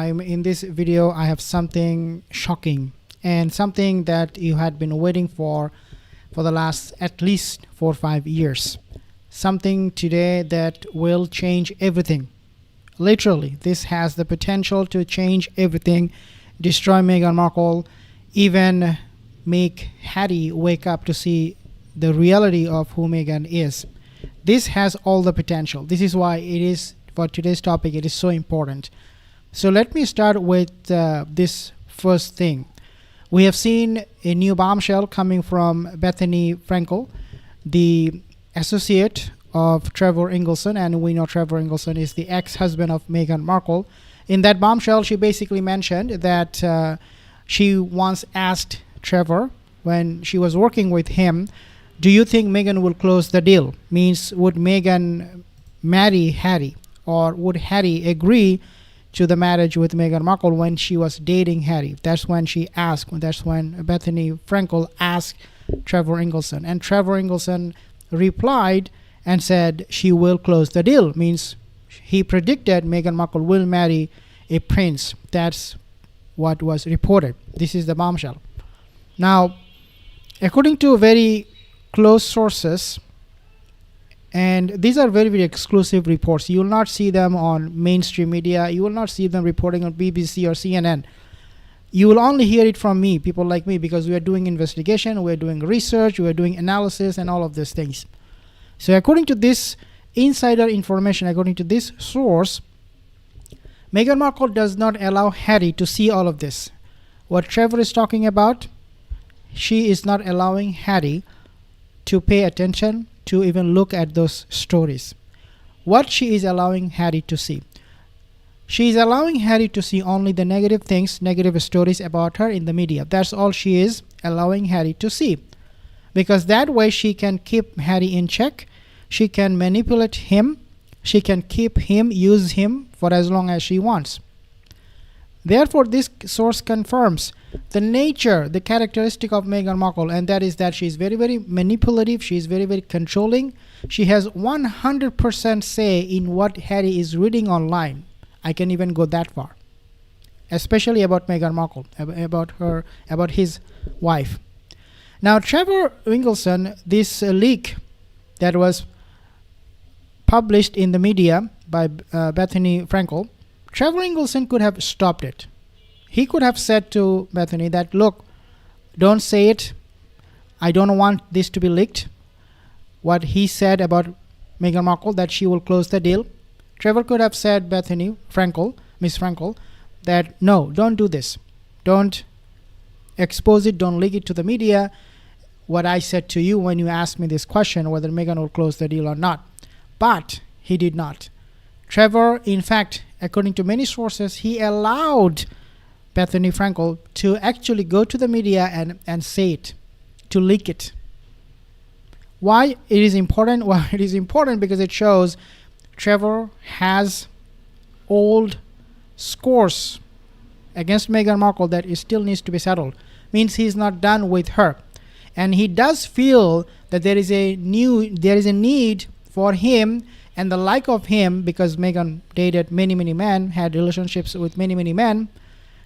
time, in this video I have something shocking and something that you had been waiting for the last at least 4 or 5 years. Something today that will change everything. Literally, this has the potential to change everything, destroy Meghan Markle, even make Harry wake up to see the reality of who Meghan is. This has all the potential. This is why it is, for today's topic, it is so important. So let me start with this first thing. We have seen a new bombshell coming from Bethenny Frankel, the associate of Trevor Ingleson, and we know Trevor Ingleson is the ex-husband of Meghan Markle. In that bombshell, she basically mentioned that she once asked Trevor, when she was working with him, do you think Meghan will close the deal? Means, would Meghan marry Harry, or would Harry agree to the marriage with Meghan Markle when she was dating Harry? That's when she asked. That's when Bethenny Frankel asked Trevor Ingleson, and Trevor Ingleson replied and said she will close the deal. Means he predicted Meghan Markle will marry a prince. That's what was reported. This is the bombshell. Now, according to very close sources, and these are very, very exclusive reports. You will not see them on mainstream media. You will not see them reporting on BBC or CNN. You will only hear it from me, people like me, because we are doing investigation, we are doing research, we are doing analysis, and all of these things. So according to this insider information, according to this source, Meghan Markle does not allow Harry to see all of this. What Trevor is talking about, she is not allowing Harry to pay attention, to even look at those stories. What she is allowing Harry to see? She is allowing Harry to see only the negative things, negative stories about her in the media. That's all she is allowing Harry to see. Because that way she can keep Harry in check. She can manipulate him. She can keep him, use him for as long as she wants. Therefore, this source confirms the nature, the characteristic of Meghan Markle, and that is that she is very, very manipulative. She is very, very controlling. She has 100% say in what Harry is reading online. I can even go that far, especially about Meghan Markle, about his wife. Now, Trevor Ingleson, this leak that was published in the media by Bethenny Frankel, Trevor Ingleson could have stopped it. He could have said to Bethany that, look, don't say it. I don't want this to be leaked. What he said about Meghan Markle, that she will close the deal. Trevor could have said, Bethenny Frankel, Miss Frankel, that no, don't do this. Don't expose it. Don't leak it to the media. What I said to you when you asked me this question, whether Meghan will close the deal or not. But he did not. Trevor, in fact, according to many sources, he allowed Bethenny Frankel to actually go to the media and say it, to leak it. Why it is important? Well, it is important because it shows Trevor has old scores against Meghan Markle that it still needs to be settled. Means he's not done with her. And he does feel that there is a need for him and the like of him, because Meghan dated many, many men, had relationships with many, many men,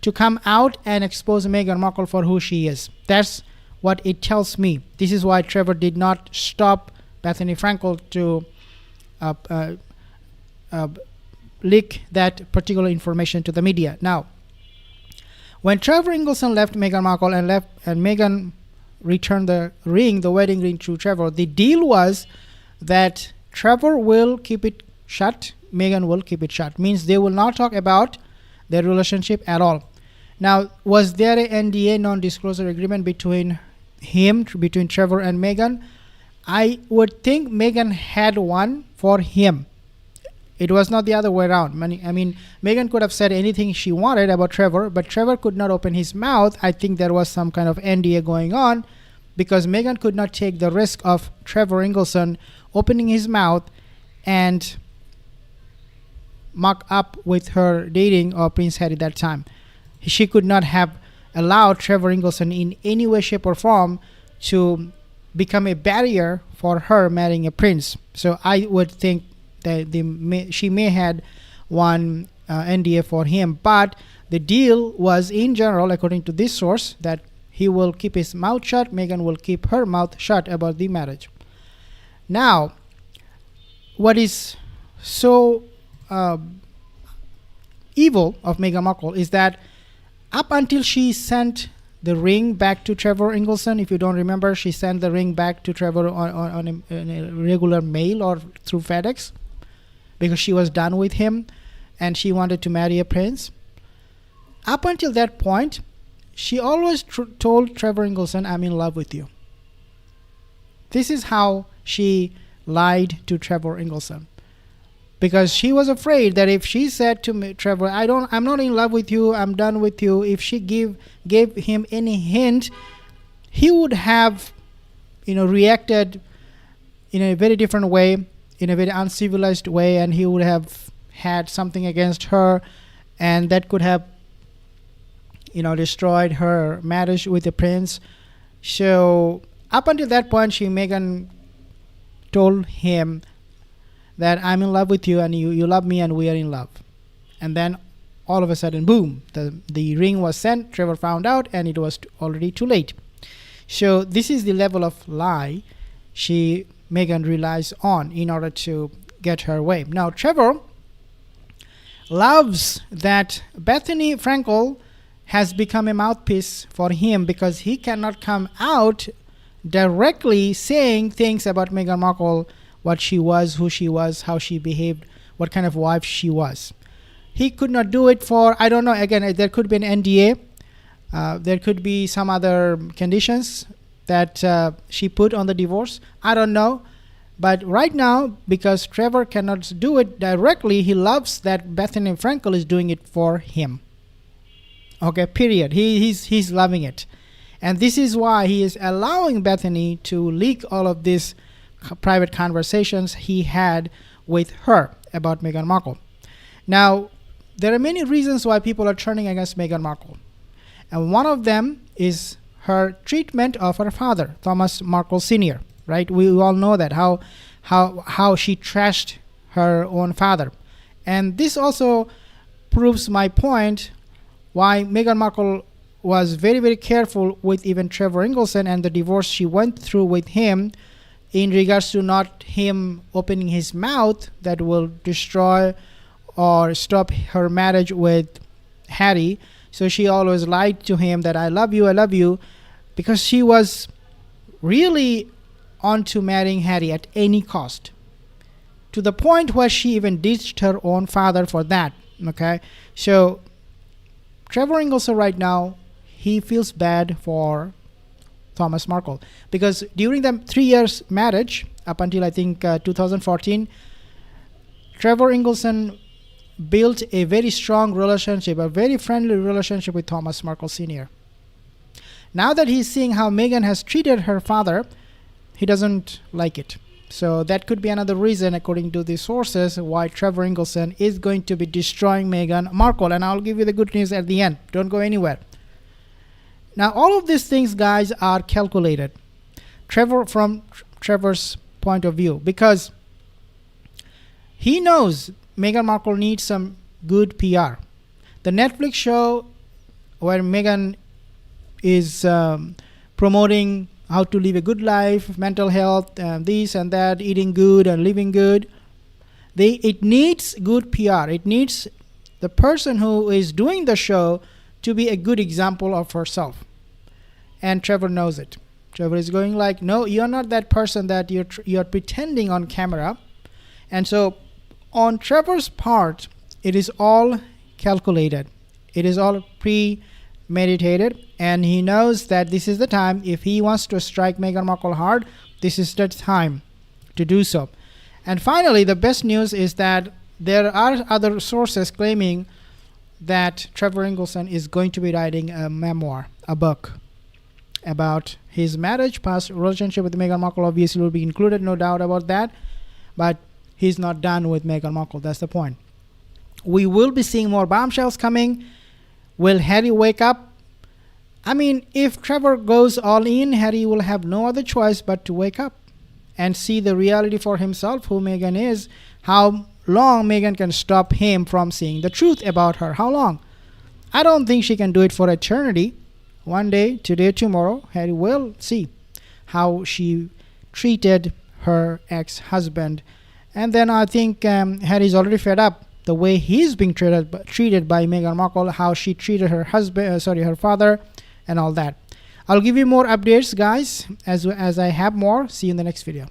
to come out and expose Meghan Markle for who she is. That's what it tells me. This is why Trevor did not stop Bethenny Frankel to leak that particular information to the media. Now, when Trevor Ingleson left Meghan Markle and Meghan returned the wedding ring to Trevor, the deal was that Trevor will keep it shut, Meghan will keep it shut. Means they will not talk about their relationship at all. Now, was there an NDA, non-disclosure agreement between Trevor and Meghan? I would think Meghan had one for him. It was not the other way around. I mean, Meghan could have said anything she wanted about Trevor, but Trevor could not open his mouth. I think there was some kind of NDA going on, because Meghan could not take the risk of Trevor Ingleson opening his mouth and muck up with her dating Prince Harry that time. She could not have allowed Trevor Ingleson in any way, shape, or form to become a barrier for her marrying a prince. So I would think that she may had one NDA for him. But the deal was, in general, according to this source, that he will keep his mouth shut. Meghan will keep her mouth shut about the marriage. Now, what is so evil of Meghan Markle is that up until she sent the ring back to Trevor Ingleson, if you don't remember, she sent the ring back to Trevor on a regular mail or through FedEx because she was done with him and she wanted to marry a prince. Up until that point, she always told Trevor Ingleson, I'm in love with you. This is how she lied to Trevor Ingleson. Because she was afraid that if she said to me, Trevor, I'm not in love with you, I'm done with you, if she gave him any hint, he would have, reacted in a very different way, in a very uncivilized way, and he would have had something against her, and that could have, destroyed her marriage with the prince. So up until that point, Meghan told him that I'm in love with you and you love me and we are in love. And then all of a sudden, boom, the ring was sent, Trevor found out, and it was already too late. So this is the level of lie Meghan relies on in order to get her way. Now, Trevor loves that Bethenny Frankel has become a mouthpiece for him because he cannot come out directly saying things about Meghan Markle, what she was, who she was, how she behaved, what kind of wife she was. He could not do it for, I don't know, again, there could be an NDA. There could be some other conditions that she put on the divorce. I don't know. But right now, because Trevor cannot do it directly, he loves that Bethenny Frankel is doing it for him. Okay, period. He's loving it. And this is why he is allowing Bethenny to leak all of these private conversations he had with her about Meghan Markle. Now, there are many reasons why people are turning against Meghan Markle. And one of them is her treatment of her father, Thomas Markle Sr., right? We all know that, how she trashed her own father. And this also proves my point why Meghan Markle was very, very careful with even Trevor Ingleson and the divorce she went through with him in regards to not him opening his mouth that will destroy or stop her marriage with Harry. So she always lied to him that I love you, because she was really onto marrying Harry at any cost, to the point where she even ditched her own father for that. Okay, so Trevor Ingleson right now, he feels bad for Thomas Markle, because during the 3 years marriage up until I think 2014, Trevor Ingleson built a very strong relationship, a very friendly relationship with Thomas Markle Sr. Now that he's seeing how Meghan has treated her father, he doesn't like it. So that could be another reason, according to the sources, why Trevor Ingleson is going to be destroying Meghan Markle. And I'll give you the good news at the end. Don't go anywhere. Now, all of these things, guys, are calculated. From Trevor's point of view, because he knows Meghan Markle needs some good PR. The Netflix show where Meghan is promoting how to live a good life, mental health, this and that, eating good and living good, it needs good PR. It needs the person who is doing the show to be a good example of herself. And Trevor knows it. Trevor is going like, no, you're not that person that you're pretending on camera. And so on Trevor's part, it is all calculated. It is all premeditated. And he knows that this is the time, if he wants to strike Meghan Markle hard, this is the time to do so. And finally, the best news is that there are other sources claiming that Trevor Ingleson is going to be writing a memoir, a book, about his marriage, past relationship with Meghan Markle. Obviously will be included, no doubt about that. But he's not done with Meghan Markle. That's the point. We will be seeing more bombshells coming. Will Harry wake up? I mean, if Trevor goes all in, Harry will have no other choice but to wake up and see the reality for himself, who Meghan is, how long Meghan can stop him from seeing the truth about her. How long? I don't think she can do it for eternity. One day, today, tomorrow, Harry will see how she treated her ex-husband. And then I think Harry's already fed up the way he's being treated by Meghan Markle, how she treated her husband, her father, and all that. I'll give you more updates, guys, as I have more. See you in the next video.